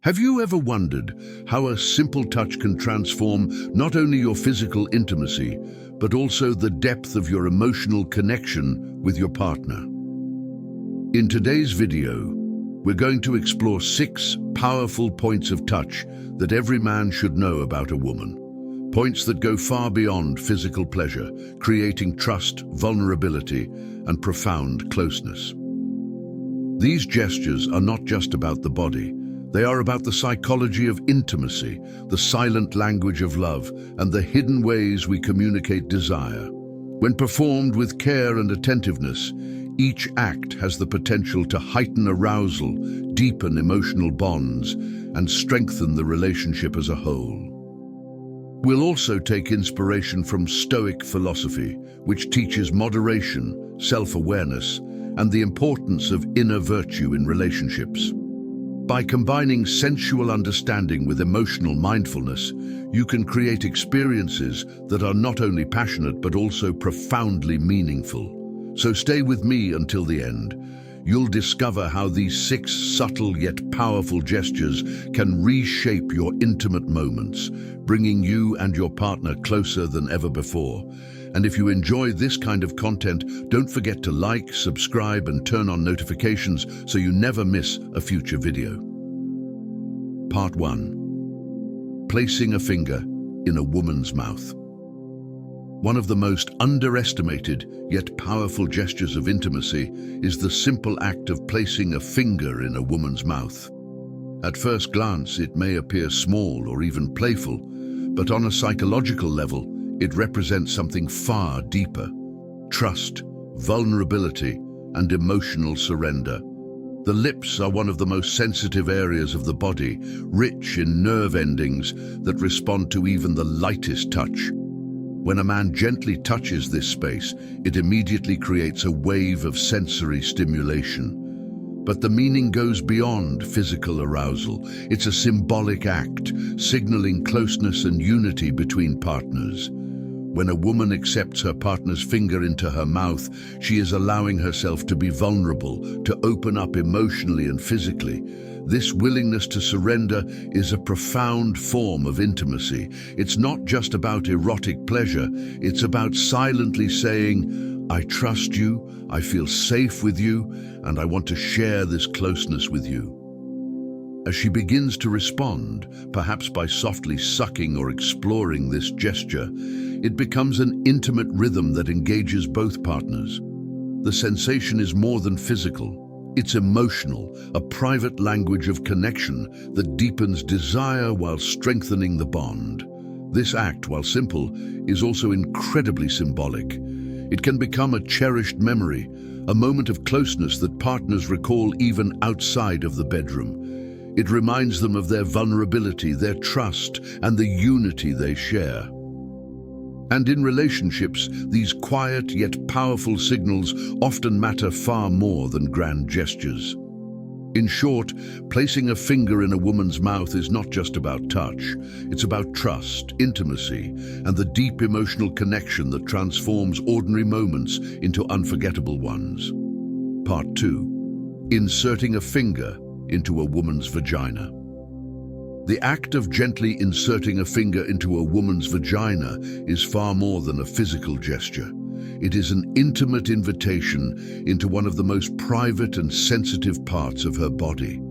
Have you ever wondered how a simple touch can transform not only your physical intimacy, but also the depth of your emotional connection with your partner? In today's video, we're going to explore 6 powerful points of touch that every man should know about a woman. Points that go far beyond physical pleasure, creating trust, vulnerability, and profound closeness. These gestures are not just about the body. They are about the psychology of intimacy, the silent language of love, and the hidden ways we communicate desire. When performed with care and attentiveness, each act has the potential to heighten arousal, deepen emotional bonds, and strengthen the relationship as a whole. We'll also take inspiration from Stoic philosophy, which teaches moderation, self-awareness, and the importance of inner virtue in relationships. By combining sensual understanding with emotional mindfulness, you can create experiences that are not only passionate but also profoundly meaningful. So stay with me until the end. You'll discover how these 6 subtle yet powerful gestures can reshape your intimate moments, bringing you and your partner closer than ever before. And if you enjoy this kind of content, don't forget to like, subscribe, and turn on notifications so you never miss a future video. Part 1. Placing a finger in a woman's mouth. One of the most underestimated yet powerful gestures of intimacy is the simple act of placing a finger in a woman's mouth. At first glance, it may appear small or even playful, but on a psychological level, it represents something far deeper: trust, vulnerability, and emotional surrender. The lips are one of the most sensitive areas of the body, rich in nerve endings that respond to even the lightest touch. When a man gently touches this space, it immediately creates a wave of sensory stimulation. But the meaning goes beyond physical arousal. It's a symbolic act, signaling closeness and unity between partners. When a woman accepts her partner's finger into her mouth, she is allowing herself to be vulnerable, to open up emotionally and physically. This willingness to surrender is a profound form of intimacy. It's not just about erotic pleasure, it's about silently saying, "I trust you, I feel safe with you, and I want to share this closeness with you." As she begins to respond, perhaps by softly sucking or exploring this gesture, it becomes an intimate rhythm that engages both partners. The sensation is more than physical. It's emotional, a private language of connection that deepens desire while strengthening the bond. This act, while simple, is also incredibly symbolic. It can become a cherished memory, a moment of closeness that partners recall even outside of the bedroom. It reminds them of their vulnerability, their trust, and the unity they share. And in relationships, these quiet yet powerful signals often matter far more than grand gestures. In short, placing a finger in a woman's mouth is not just about touch. It's about trust, intimacy, and the deep emotional connection that transforms ordinary moments into unforgettable ones. Part 2. Inserting a finger into a woman's vagina. The act of gently inserting a finger into a woman's vagina is far more than a physical gesture. It is an intimate invitation into one of the most private and sensitive parts of her body.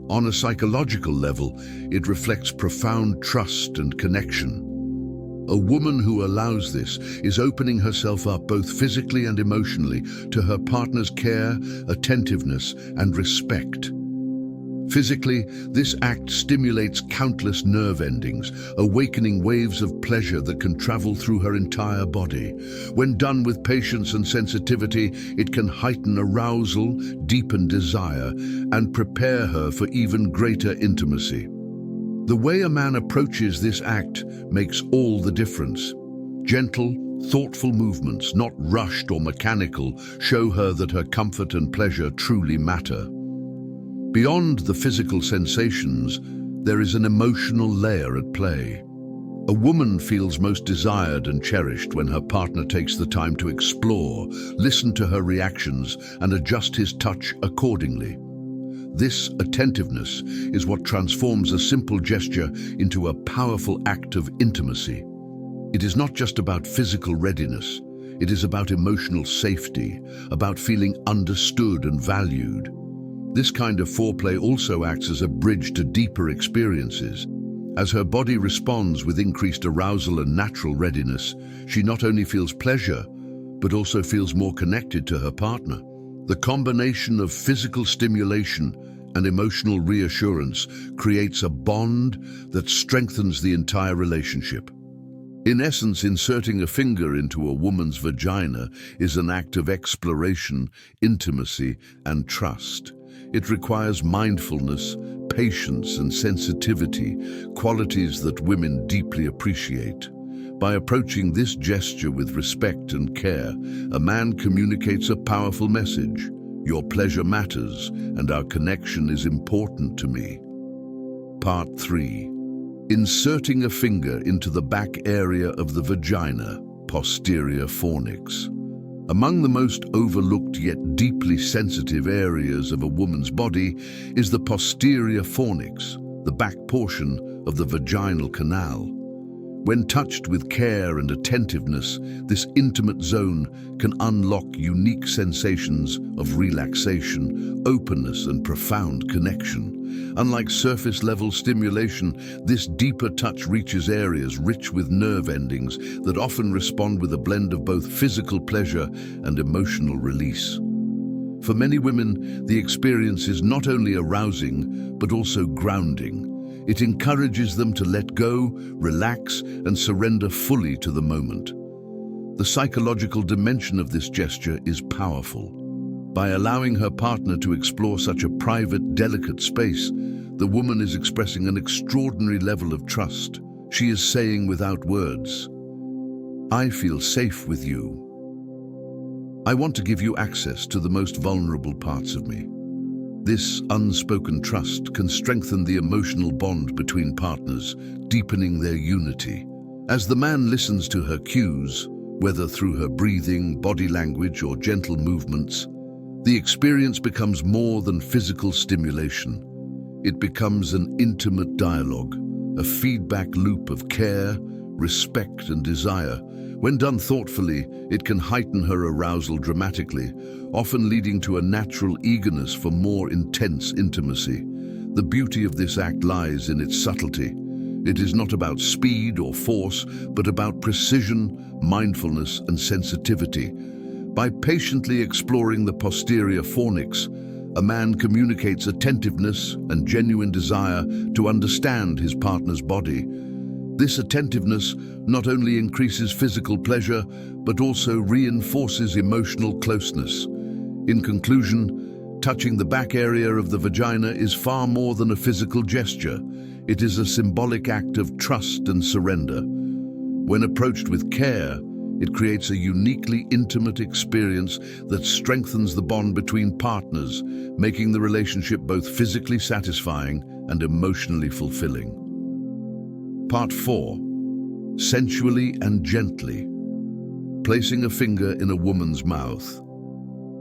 On a psychological level, it reflects profound trust and connection. A woman who allows this is opening herself up both physically and emotionally to her partner's care, attentiveness, and respect. Physically, this act stimulates countless nerve endings, awakening waves of pleasure that can travel through her entire body. When done with patience and sensitivity, it can heighten arousal, deepen desire, and prepare her for even greater intimacy. The way a man approaches this act makes all the difference. Gentle, thoughtful movements, not rushed or mechanical, show her that her comfort and pleasure truly matter. Beyond the physical sensations, there is an emotional layer at play. A woman feels most desired and cherished when her partner takes the time to explore, listen to her reactions, and adjust his touch accordingly. This attentiveness is what transforms a simple gesture into a powerful act of intimacy. It is not just about physical readiness. It is about emotional safety, about feeling understood and valued. This kind of foreplay also acts as a bridge to deeper experiences. As her body responds with increased arousal and natural readiness, she not only feels pleasure, but also feels more connected to her partner. The combination of physical stimulation and emotional reassurance creates a bond that strengthens the entire relationship. In essence, inserting a finger into a woman's vagina is an act of exploration, intimacy, and trust. It requires mindfulness, patience, and sensitivity, qualities that women deeply appreciate. By approaching this gesture with respect and care, a man communicates a powerful message. Your pleasure matters, and our connection is important to me. Part 3. Inserting a finger into the back area of the vagina, posterior fornix. Among the most overlooked yet deeply sensitive areas of a woman's body is the posterior fornix, the back portion of the vaginal canal. When touched with care and attentiveness, this intimate zone can unlock unique sensations of relaxation, openness, and profound connection. Unlike surface-level stimulation, this deeper touch reaches areas rich with nerve endings that often respond with a blend of both physical pleasure and emotional release. For many women, the experience is not only arousing, but also grounding. It encourages them to let go, relax, and surrender fully to the moment. The psychological dimension of this gesture is powerful. By allowing her partner to explore such a private, delicate space, the woman is expressing an extraordinary level of trust. She is saying without words, "I feel safe with you. I want to give you access to the most vulnerable parts of me." This unspoken trust can strengthen the emotional bond between partners, deepening their unity. As the man listens to her cues, whether through her breathing, body language, or gentle movements, the experience becomes more than physical stimulation. It becomes an intimate dialogue, a feedback loop of care, respect, and desire. When done thoughtfully, it can heighten her arousal dramatically, often leading to a natural eagerness for more intense intimacy. The beauty of this act lies in its subtlety. It is not about speed or force, but about precision, mindfulness, and sensitivity. By patiently exploring the posterior fornix, a man communicates attentiveness and genuine desire to understand his partner's body. This attentiveness not only increases physical pleasure, but also reinforces emotional closeness. In conclusion, touching the back area of the vagina is far more than a physical gesture. It is a symbolic act of trust and surrender. When approached with care, it creates a uniquely intimate experience that strengthens the bond between partners, making the relationship both physically satisfying and emotionally fulfilling. Part 4. Sensually and gently. Placing a finger in a woman's mouth.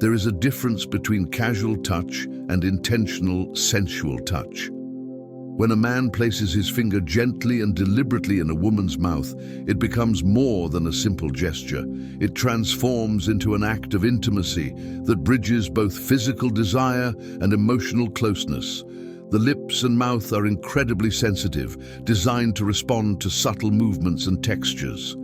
There is a difference between casual touch and intentional, sensual touch. When a man places his finger gently and deliberately in a woman's mouth, it becomes more than a simple gesture. It transforms into an act of intimacy that bridges both physical desire and emotional closeness. The lips and mouth are incredibly sensitive, designed to respond to subtle movements and textures.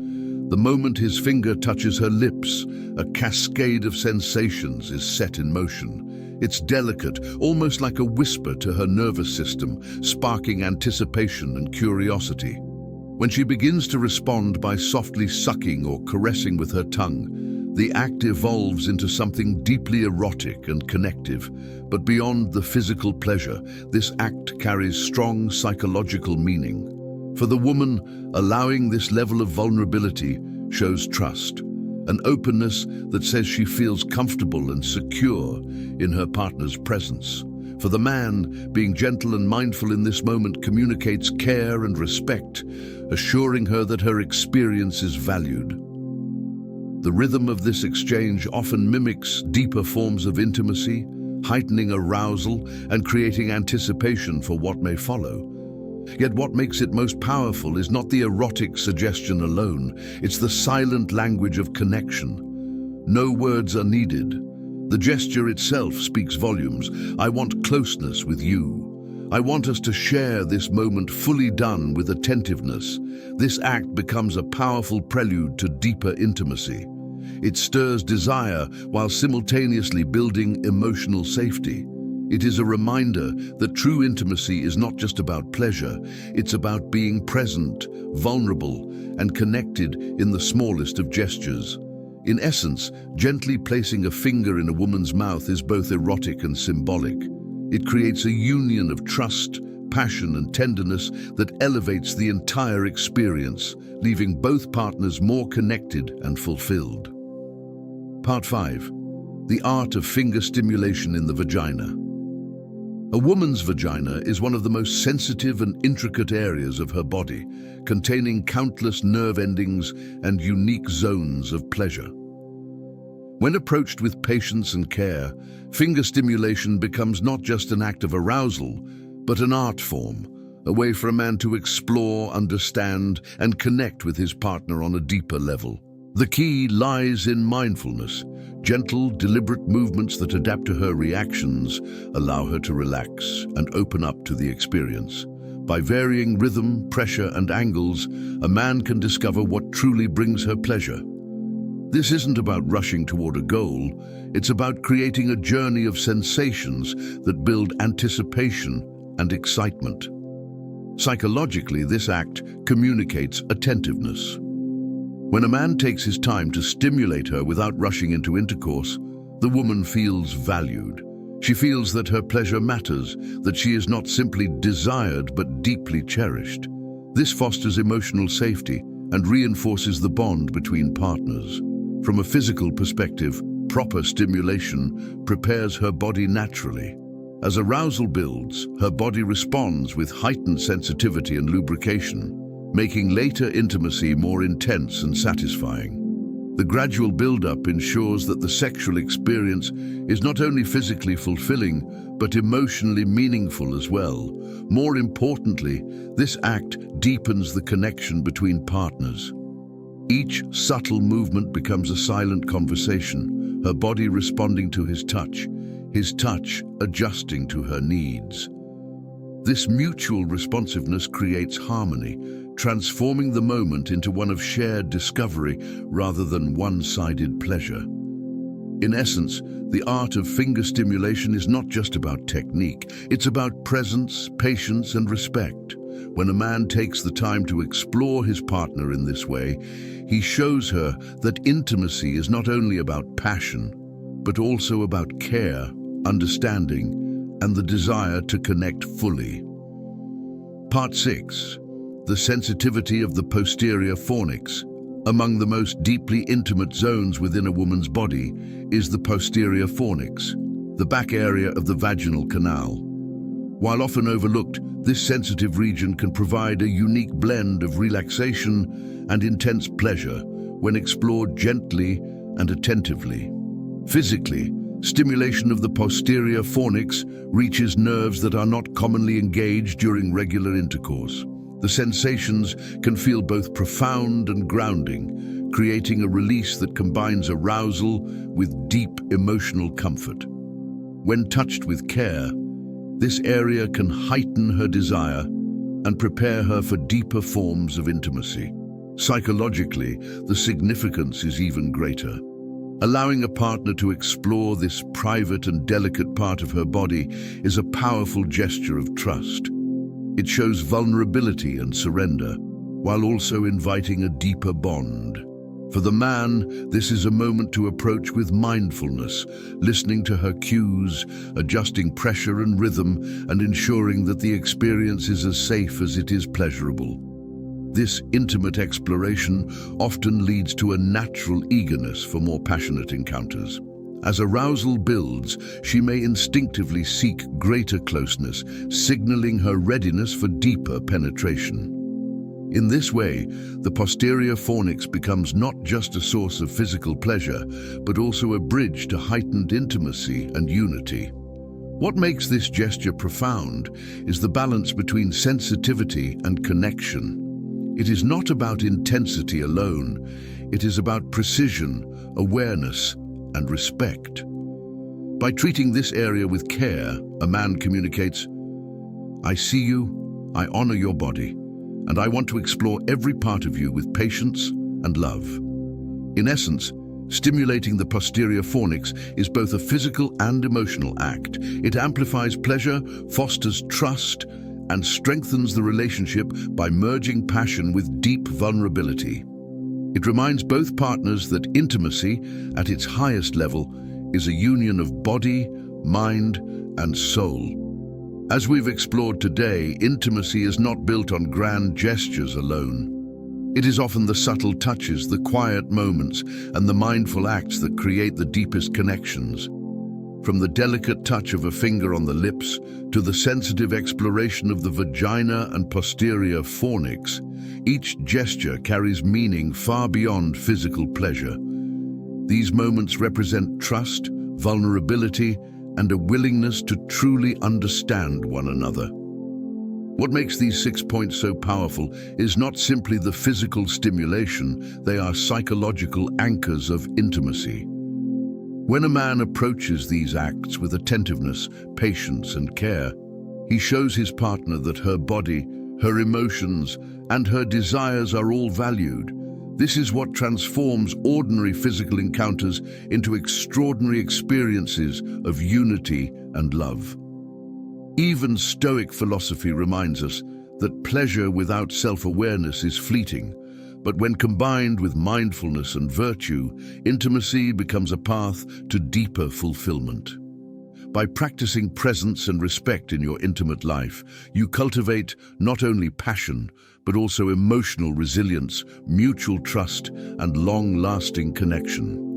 The moment his finger touches her lips, a cascade of sensations is set in motion. It's delicate, almost like a whisper to her nervous system, sparking anticipation and curiosity. When she begins to respond by softly sucking or caressing with her tongue, the act evolves into something deeply erotic and connective. But beyond the physical pleasure, this act carries strong psychological meaning. For the woman, allowing this level of vulnerability shows trust, an openness that says she feels comfortable and secure in her partner's presence. For the man, being gentle and mindful in this moment communicates care and respect, assuring her that her experience is valued. The rhythm of this exchange often mimics deeper forms of intimacy, heightening arousal and creating anticipation for what may follow. Yet what makes it most powerful is not the erotic suggestion alone, it's the silent language of connection. No words are needed. The gesture itself speaks volumes. I want closeness with you. I want us to share this moment fully done with attentiveness. This act becomes a powerful prelude to deeper intimacy. It stirs desire while simultaneously building emotional safety. It is a reminder that true intimacy is not just about pleasure, it's about being present, vulnerable, and connected in the smallest of gestures. In essence, gently placing a finger in a woman's mouth is both erotic and symbolic. It creates a union of trust, passion, and tenderness that elevates the entire experience, leaving both partners more connected and fulfilled. Part 5. The art of finger stimulation in the vagina. A woman's vagina is one of the most sensitive and intricate areas of her body, containing countless nerve endings and unique zones of pleasure. When approached with patience and care, finger stimulation becomes not just an act of arousal, but an art form, a way for a man to explore, understand, and connect with his partner on a deeper level. The key lies in mindfulness. Gentle, deliberate movements that adapt to her reactions allow her to relax and open up to the experience. By varying rhythm, pressure, and angles, a man can discover what truly brings her pleasure. This isn't about rushing toward a goal, it's about creating a journey of sensations that build anticipation and excitement. Psychologically, this act communicates attentiveness. When a man takes his time to stimulate her without rushing into intercourse, the woman feels valued. She feels that her pleasure matters, that she is not simply desired but deeply cherished. This fosters emotional safety and reinforces the bond between partners. From a physical perspective, proper stimulation prepares her body naturally. As arousal builds, her body responds with heightened sensitivity and lubrication, making later intimacy more intense and satisfying. The gradual build-up ensures that the sexual experience is not only physically fulfilling, but emotionally meaningful as well. More importantly, this act deepens the connection between partners. Each subtle movement becomes a silent conversation, her body responding to his touch adjusting to her needs. This mutual responsiveness creates harmony, transforming the moment into one of shared discovery rather than one-sided pleasure. In essence, the art of finger stimulation is not just about technique, it's about presence, patience, and respect. When a man takes the time to explore his partner in this way, he shows her that intimacy is not only about passion, but also about care, understanding, and the desire to connect fully. Part 6. The sensitivity of the posterior fornix. Among the most deeply intimate zones within a woman's body is the posterior fornix, the back area of the vaginal canal. While often overlooked, this sensitive region can provide a unique blend of relaxation and intense pleasure when explored gently and attentively. Physically, stimulation of the posterior fornix reaches nerves that are not commonly engaged during regular intercourse. The sensations can feel both profound and grounding, creating a release that combines arousal with deep emotional comfort. When touched with care, this area can heighten her desire and prepare her for deeper forms of intimacy. Psychologically, the significance is even greater. Allowing a partner to explore this private and delicate part of her body is a powerful gesture of trust. It shows vulnerability and surrender, while also inviting a deeper bond. For the man, this is a moment to approach with mindfulness, listening to her cues, adjusting pressure and rhythm, and ensuring that the experience is as safe as it is pleasurable. This intimate exploration often leads to a natural eagerness for more passionate encounters. As arousal builds, she may instinctively seek greater closeness, signaling her readiness for deeper penetration. In this way, the posterior fornix becomes not just a source of physical pleasure, but also a bridge to heightened intimacy and unity. What makes this gesture profound is the balance between sensitivity and connection. It is not about intensity alone. It is about precision, awareness, and respect. By treating this area with care, a man communicates, "I see you, I honor your body, and I want to explore every part of you with patience and love." In essence, stimulating the posterior fornix is both a physical and emotional act. It amplifies pleasure, fosters trust, and strengthens the relationship by merging passion with deep vulnerability. It reminds both partners that intimacy, at its highest level, is a union of body, mind, and soul. As we've explored today, intimacy is not built on grand gestures alone. It is often the subtle touches, the quiet moments, and the mindful acts that create the deepest connections. From the delicate touch of a finger on the lips to the sensitive exploration of the vagina and posterior fornix, each gesture carries meaning far beyond physical pleasure. These moments represent trust, vulnerability, and a willingness to truly understand one another. What makes these 6 points so powerful is not simply the physical stimulation, they are psychological anchors of intimacy. When a man approaches these acts with attentiveness, patience, and care, he shows his partner that her body, her emotions, and her desires are all valued. This is what transforms ordinary physical encounters into extraordinary experiences of unity and love. Even Stoic philosophy reminds us that pleasure without self-awareness is fleeting, but when combined with mindfulness and virtue, intimacy becomes a path to deeper fulfillment. By practicing presence and respect in your intimate life, you cultivate not only passion, but also emotional resilience, mutual trust, and long-lasting connection.